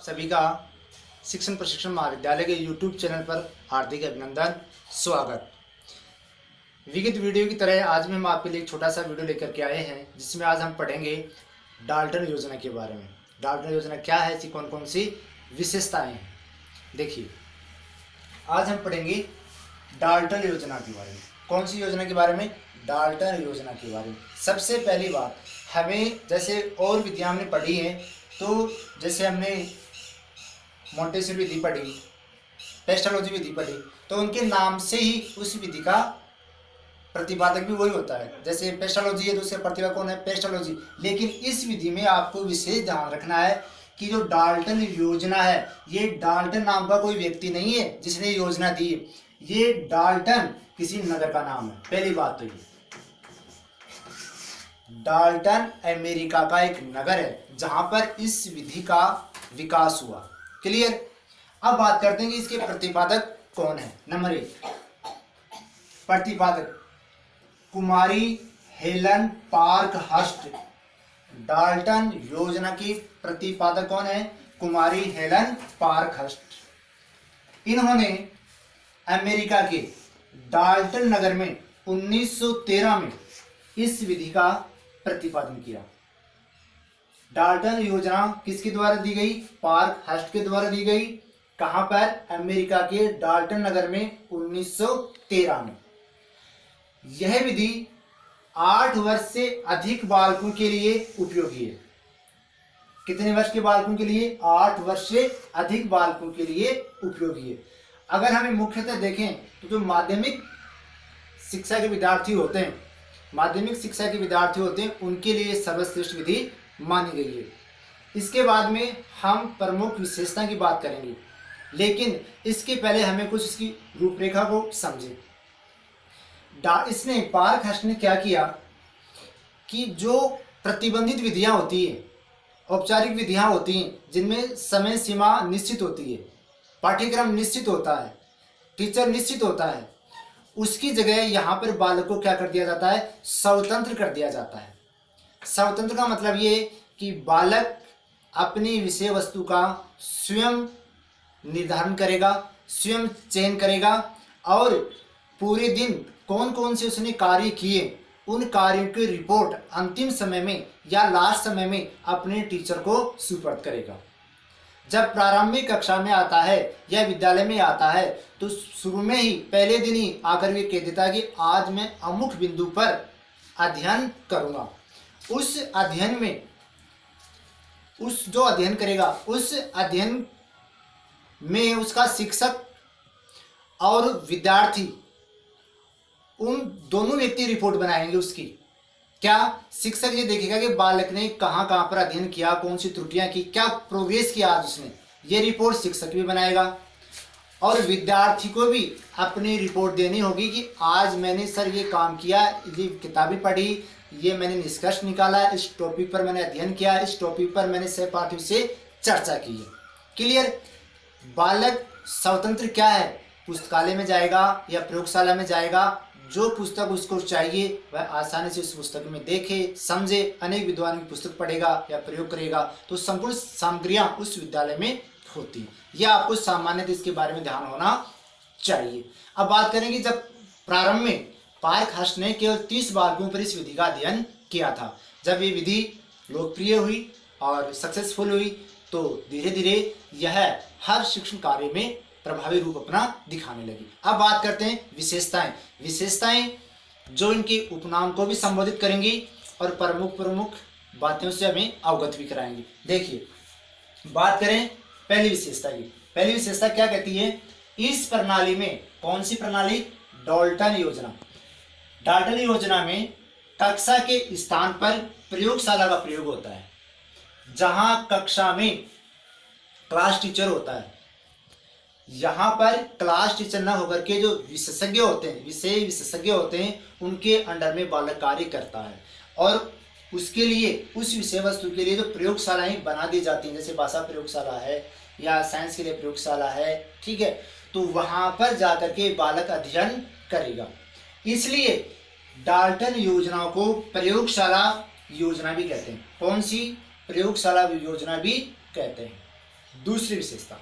सभी का शिक्षण प्रशिक्षण महाविद्यालय के YouTube चैनल पर हार्दिक अभिनंदन, स्वागत। विगत वीडियो की तरह आज में हम आपके लिए एक छोटा सा वीडियो लेकर के आए हैं, जिसमें आज हम पढ़ेंगे डाल्टन योजना के बारे में। डाल्टन योजना क्या है, इसकी कौन कौन सी विशेषताएं हैं। देखिए, आज हम पढ़ेंगे डाल्टन योजना के बारे में। कौन सी योजना के बारे में? डाल्टन योजना के बारे में। सबसे पहली बात, हमें जैसे और विधियाँ हमने पढ़ी हैं, तो जैसे हमने मोंटेसरी विधि पढ़ी, पेस्टोलॉजी विधि पढ़ी, तो उनके नाम से ही उस विधि का प्रतिपादक भी वही होता है। जैसे पेस्टोलॉजी है, दूसरे प्रतिपादक कौन है? पेस्टोलॉजी। लेकिन इस विधि में आपको विशेष ध्यान रखना है कि जो डाल्टन योजना है, ये डाल्टन नाम का कोई व्यक्ति नहीं है जिसने योजना दी है। ये डाल्टन किसी नगर का नाम है। पहली बात तो ये डाल्टन अमेरिका का एक नगर है जहां पर इस विधि का विकास हुआ। क्लियर? अब बात करते हैं कि इसके प्रतिपादक कौन है। नंबर 1, प्रतिपादक कुमारी हेलन पार्कहर्स्ट। डाल्टन योजना की प्रतिपादक कौन है? कुमारी हेलन पार्कहर्स्ट। इन्होंने अमेरिका के डाल्टन नगर में 1913 में इस विधि का प्रतिपादन किया। डाल्टन योजना किसके द्वारा दी गई? पार्कहर्स्ट के द्वारा दी गई। कहां पर? अमेरिका के डाल्टन नगर में 1913 में। यह विधि 8 वर्ष से अधिक बालकों के लिए उपयोगी है। कितने वर्ष के बालकों के लिए? 8 वर्ष से अधिक बालकों के लिए उपयोगी है। अगर हमें मुख्यतः देखें तो जो माध्यमिक शिक्षा के विद्यार्थी होते हैं, उनके लिए सर्वश्रेष्ठ विधि मानी गई है। इसके बाद में हम प्रमुख विशेषता की बात करेंगे, लेकिन इसके पहले हमें कुछ इसकी रूपरेखा को समझें। इसने पार्कहर्स्ट ने क्या किया कि जो प्रतिबंधित विधियां होती हैं, औपचारिक विधियां होती हैं, जिनमें समय सीमा निश्चित होती है, पाठ्यक्रम निश्चित होता है, टीचर निश्चित होता है, उसकी जगह यहाँ पर बालक को क्या कर दिया जाता है? स्वतंत्र कर दिया जाता है। स्वतंत्र का मतलब ये कि बालक अपनी विषय वस्तु का स्वयं निर्धारण करेगा, स्वयं चयन करेगा, और पूरे दिन कौन कौन से उसने कार्य किए, उन कार्यों की रिपोर्ट अंतिम समय में या लास्ट समय में अपने टीचर को सुपुर्द करेगा। जब प्रारंभिक कक्षा में आता है या विद्यालय में आता है, तो शुरू में ही पहले दिन ही आकर वे कह देता है कि आज मैं अमुक बिंदु पर अध्ययन करूँगा। उस अध्ययन में जो अध्ययन करेगा, उस अध्ययन में उसका शिक्षक और विद्यार्थी, उन दोनों व्यक्ति रिपोर्ट बनाएंगे उसकी। क्या? शिक्षक ये देखेगा कि बालक ने कहाँ कहाँ पर अध्ययन किया, कौन सी त्रुटियां की, क्या प्रोग्रेस किया आज उसने, ये रिपोर्ट शिक्षक भी बनाएगा। और विद्यार्थी को भी अपनी रिपोर्ट देनी होगी कि आज मैंने सर ये काम किया, ये किताबें पढ़ी, ये मैंने निष्कर्ष निकाला, इस टॉपिक पर मैंने अध्ययन किया, इस टॉपिक पर मैंने सहपाठियों से चर्चा की है। क्लियर? बालक स्वतंत्र क्या है? पुस्तकालय में जाएगा या प्रयोगशाला में जाएगा, जो पुस्तक उसको चाहिए वह आसानी से उस पुस्तक में देखे, समझे, अनेक विद्वानों की पुस्तक पढ़ेगा या प्रयोग करेगा, तो संपूर्ण सामग्रियां उस विद्यालय में होती हैं। यह आपको सामान्यतः इसके बारे में ध्यान होना चाहिए। अब बात करेंगे, जब प्रारंभ में पार्कहर्स्ट ने केवल 30 बालकों पर इस विधि का अध्ययन किया था। जब ये विधि लोकप्रिय हुई और सक्सेसफुल हुई, तो धीरे धीरे यह हर शिक्षण कार्य में प्रभावी रूप अपना दिखाने लगी। अब बात करते हैं विशेषताएं जो इनके उपनाम को भी संबोधित करेंगी और प्रमुख बातों से हमें अवगत भी कराएंगी। देखिए, बात करें पहली विशेषता की। पहली विशेषता क्या कहती है? इस प्रणाली में, कौन सी प्रणाली? डाल्टन योजना। डाल्टन योजना में कक्षा के स्थान पर प्रयोगशाला का प्रयोग होता है। जहां कक्षा में क्लास टीचर होता है, यहाँ पर क्लास टीचर न होकर के जो विशेषज्ञ होते हैं, विषय विशेषज्ञ होते हैं, उनके अंडर में बालक कार्य करता है। और उसके लिए, उस विषय वस्तु के लिए जो प्रयोगशालाएं बना दी जाती हैं, जैसे भाषा प्रयोगशाला है या साइंस के लिए प्रयोगशाला है, ठीक है, तो वहाँ पर जाकर के बालक अध्ययन करेगा। इसलिए डाल्टन योजना को प्रयोगशाला योजना भी कहते हैं। कौन सी? प्रयोगशाला योजना भी कहते हैं। दूसरी विशेषता,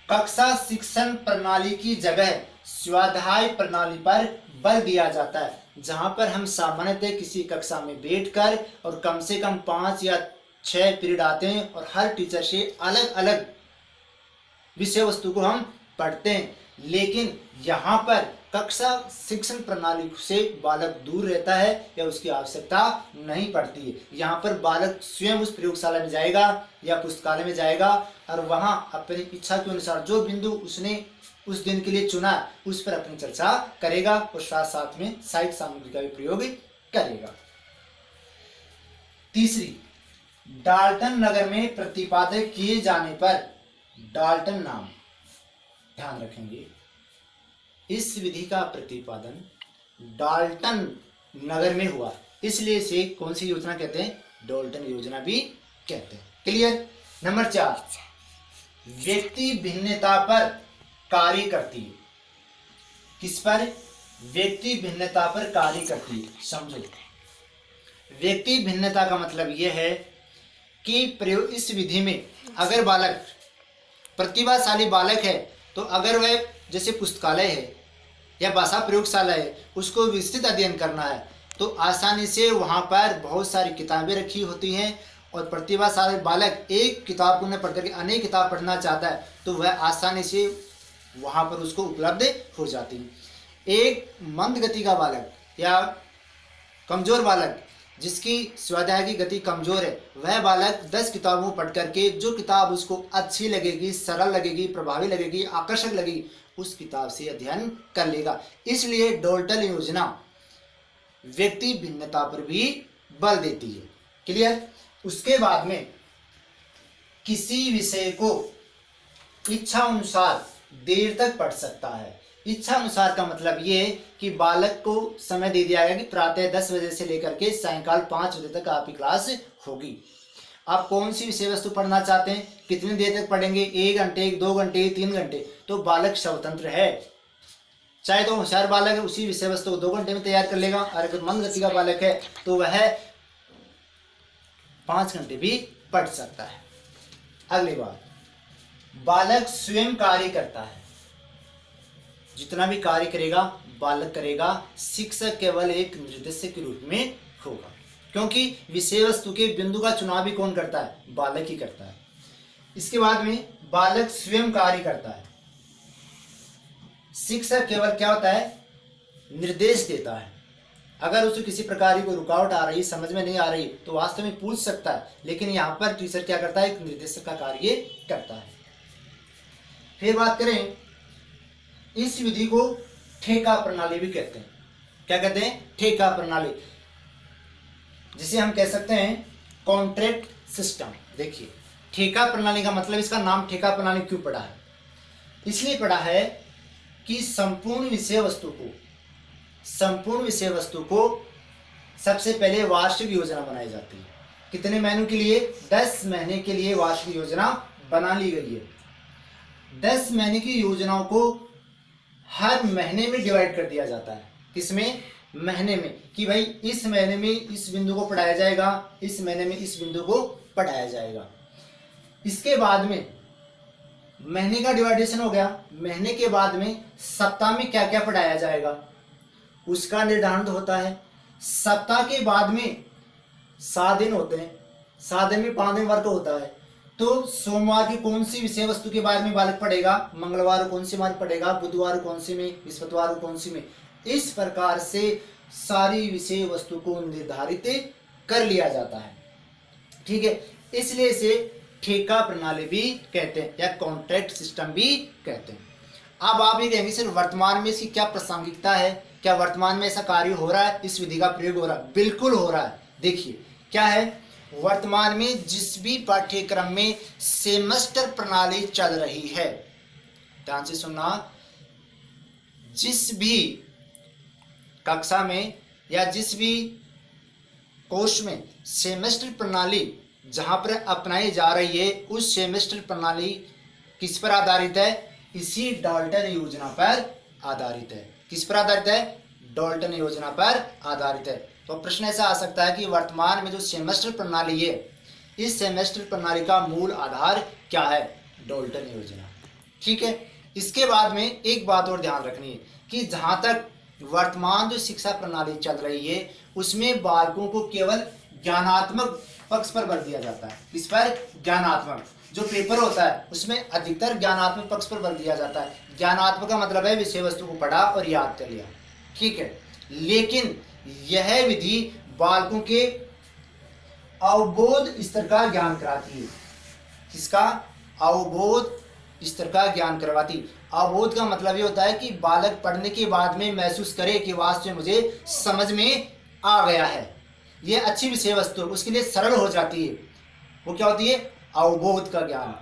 कक्षा शिक्षण प्रणाली की जगह स्वाध्याय प्रणाली पर बल दिया जाता है, जहां पर हम सामान्यतः किसी कक्षा में बैठकर और कम से कम 5 या 6 पीरियड आते हैं और हर टीचर से अलग अलग विषय वस्तु को हम पढ़ते हैं, लेकिन यहाँ पर कक्षा शिक्षण प्रणाली से बालक दूर रहता है या उसकी आवश्यकता नहीं पड़ती है। यहाँ पर बालक स्वयं उस प्रयोगशाला में जाएगा या पुस्तकालय में जाएगा और वहाँ अपनी इच्छा के अनुसार जो बिंदु उसने उस दिन के लिए चुना उस पर अपनी चर्चा करेगा और साथ साथ में साहित्य सामग्री का भी प्रयोग करेगा। तीसरी, डाल्टन नगर में प्रतिपादन किए जाने पर डाल्टन नाम, ध्यान रखेंगे इस विधि का प्रतिपादन डाल्टन नगर में हुआ, इसलिए इसे कौन सी योजना कहते हैं? डाल्टन योजना भी कहते हैं। क्लियर। नंबर 4, व्यक्ति भिन्नता पर कार्य करती है। किस पर? व्यक्ति भिन्नता पर कार्य करती है। समझो, व्यक्ति भिन्नता का मतलब यह है कि प्रयोग इस विधि में अगर बालक प्रतिभाशाली बालक है तो अगर वह जैसे पुस्तकालय है या भाषा प्रयोगशाला है उसको विस्तृत अध्ययन करना है तो आसानी से वहाँ पर बहुत सारी किताबें रखी होती हैं और प्रतिभाशाली बालक एक किताब को न पढ़ करके अनेक किताब पढ़ना चाहता है तो वह आसानी से वहाँ पर उसको उपलब्ध हो जाती है। एक मंद गति का बालक या कमज़ोर बालक जिसकी स्वाध्याय की गति कमज़ोर है वह बालक 10 किताबों पढ़ करके जो किताब उसको अच्छी लगेगी, सरल लगेगी, प्रभावी लगेगी, आकर्षक लगेगी उस किताब से अध्ययन कर लेगा। इसलिए डाल्टन योजना व्यक्ति भिन्नता पर भी बल देती है। क्लियर। उसके बाद में किसी विषय को इच्छा अनुसार देर तक पढ़ सकता है। इच्छा अनुसार का मतलब ये कि बालक को समय दे दिया गया कि प्रातः 10 बजे से लेकर के सायंकाल 5 बजे तक आपकी क्लास होगी। आप कौन सी विषय वस्तु पढ़ना चाहते हैं, कितनी देर तक पढ़ेंगे, 1 घंटे, 2 घंटे, 3 घंटे, तो बालक स्वतंत्र है। चाहे तो होशियार बालक है उसी विषय वस्तु को 2 घंटे में तैयार कर लेगा और अगर मंद गति का बालक है तो वह 5 घंटे भी पढ़ सकता है। अगली बात, बालक स्वयं कार्य करता है। जितना भी कार्य करेगा बालक करेगा, शिक्षक केवल एक निर्देशक के रूप में होगा, क्योंकि विषय वस्तु के बिंदु का चुनाव भी कौन करता है? बालक ही करता है। इसके बाद में बालक स्वयं कार्य करता है, शिक्षक केवल क्या होता है? निर्देश देता है। अगर उसे किसी प्रकार की कोई रुकावट आ रही, समझ में नहीं आ रही तो वास्तव में पूछ सकता है, लेकिन यहाँ पर टीचर क्या करता है? एक निर्देशक का कार्य करता है। फिर बात करें, इस विधि को ठेका प्रणाली भी कहते हैं। क्या कहते हैं? ठेका प्रणाली, जिसे हम कह सकते हैं कॉन्ट्रैक्ट सिस्टम। देखिए, ठेका प्रणाली का मतलब, इसका नाम ठेका प्रणाली क्यों पड़ा है? इसलिए पड़ा है कि संपूर्ण विषय वस्तु को सबसे पहले वार्षिक योजना बनाई जाती है। कितने महीनों के लिए? 10 महीने के लिए वार्षिक योजना बना ली गई है। 10 महीने की योजनाओं को हर महीने में डिवाइड कर दिया जाता है। किसमें? महीने में, कि भाई इस महीने में इस बिंदु को पढ़ाया जाएगा, इस महीने में इस बिंदु को पढ़ाया जाएगा। इसके बाद में महीने का डिवाइडेशन हो गया। महीने के बाद में सप्ताह में क्या क्या पढ़ाया जाएगा उसका निर्धारण होता है। सप्ताह के बाद में 7 दिन होते हैं, 7 दिन में 5 दिन वर्क होता है। तो सोमवार की कौन सी विषय वस्तु के बारे में बालक पढ़ेगा, मंगलवार को कौन सी बात पढ़ेगा, बुधवार को कौन सी में, बृहस्पतिवार को कौन सी में। इस प्रकार से सारी विषय वस्तु को निर्धारित कर लिया जाता है। ठीक है, इसलिए इसे ठेका प्रणाली भी कहते हैं या कॉन्ट्रैक्ट सिस्टम भी कहते हैं। अब आप ये कहेंगे सर वर्तमान में इसकी क्या प्रासंगिकता है, क्या वर्तमान में ऐसा कार्य हो रहा है, इस विधि का प्रयोग हो रहा है? बिल्कुल हो रहा है। देखिए क्या है, वर्तमान में जिस भी पाठ्यक्रम में सेमेस्टर प्रणाली चल रही है, ध्यान से सुनना, जिस भी कक्षा में या जिस भी कोर्स में सेमेस्टर प्रणाली जहां पर अपनाई जा रही है उस सेमेस्टर प्रणाली किस पर आधारित है? इसी डाल्टन योजना पर आधारित है। किस पर आधारित है? डाल्टन योजना पर आधारित है। तो प्रश्न ऐसा आ सकता है कि वर्तमान में जो सेमेस्टर प्रणाली है इस सेमेस्टर प्रणाली का मूल आधार क्या है? डाल्टन योजना। ठीक है, इसके बाद में एक बात और ध्यान रखनी है कि जहाँ तक वर्तमान जो शिक्षा प्रणाली चल रही है उसमें बालकों को केवल ज्ञानात्मक पक्ष पर बल दिया जाता है। इस पर ज्ञानात्मक जो पेपर होता है उसमें अधिकतर ज्ञानात्मक पक्ष पर बल दिया जाता है। ज्ञानात्मक का मतलब है विषय वस्तु को पढ़ा और याद कर लिया। ठीक है, लेकिन यह विधि बालकों के अवबोध स्तर का ज्ञान कराती है। किसका? अवबोध स्तर का ज्ञान करवाती। अवबोध का मतलब ये होता है कि बालक पढ़ने के बाद में महसूस करे कि वास्तव में मुझे समझ में आ गया है, ये अच्छी विषय वस्तु उसके लिए सरल हो जाती है। वो क्या होती है? अवबोध का ज्ञान।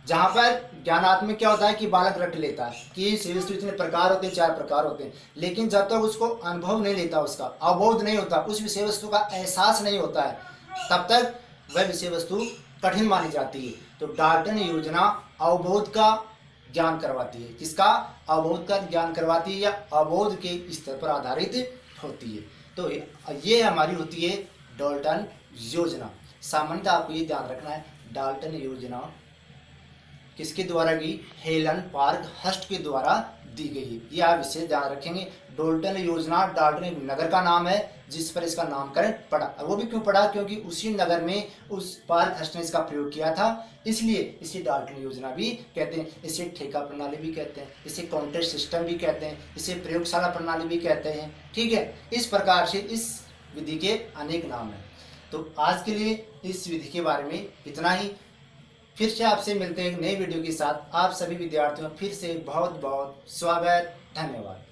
जहाँ पर ज्ञानात्मक क्या होता है कि बालक रट लेता है कि विषय वस्तु इतने प्रकार होते हैं, 4 प्रकार होते हैं, लेकिन जब तक उसको अनुभव नहीं लेता, उसका अवबोध नहीं होता, उस विषय वस्तु का एहसास नहीं होता है, तब तक वह विषय वस्तु कठिन मानी जाती है। तो डाल्टन योजना अवबोध का ज्ञान करवाती है। किसका? अवबोध का ज्ञान करवाती है या अवबोध के स्तर पर आधारित होती है। तो ये हमारी होती है डाल्टन योजना। सामान्यतः आपको ये ध्यान रखना है, डाल्टन योजना किसके द्वारा की? हेलन पार्क हर्स्ट के द्वारा दी गई है। ये आप इसे ध्यान रखेंगे। डाल्टन योजना, डाल्टन एक नगर का नाम है जिस पर इसका नामकरण पड़ा। वो भी क्यों पड़ा? क्योंकि उसी नगर में उस पार्क हर्स्ट ने इसका प्रयोग किया था, इसलिए इसे डाल्टन योजना भी कहते हैं। इसे ठेका प्रणाली भी कहते हैं, इसे काउंटर सिस्टम भी कहते हैं, इसे प्रयोगशाला प्रणाली भी कहते हैं। ठीक है, इस प्रकार से इस विधि के अनेक नाम हैं। तो आज के लिए इस विधि के बारे में इतना ही। फिर से आपसे मिलते हैं एक नई वीडियो के साथ। आप सभी विद्यार्थियों का फिर से बहुत बहुत स्वागत, धन्यवाद।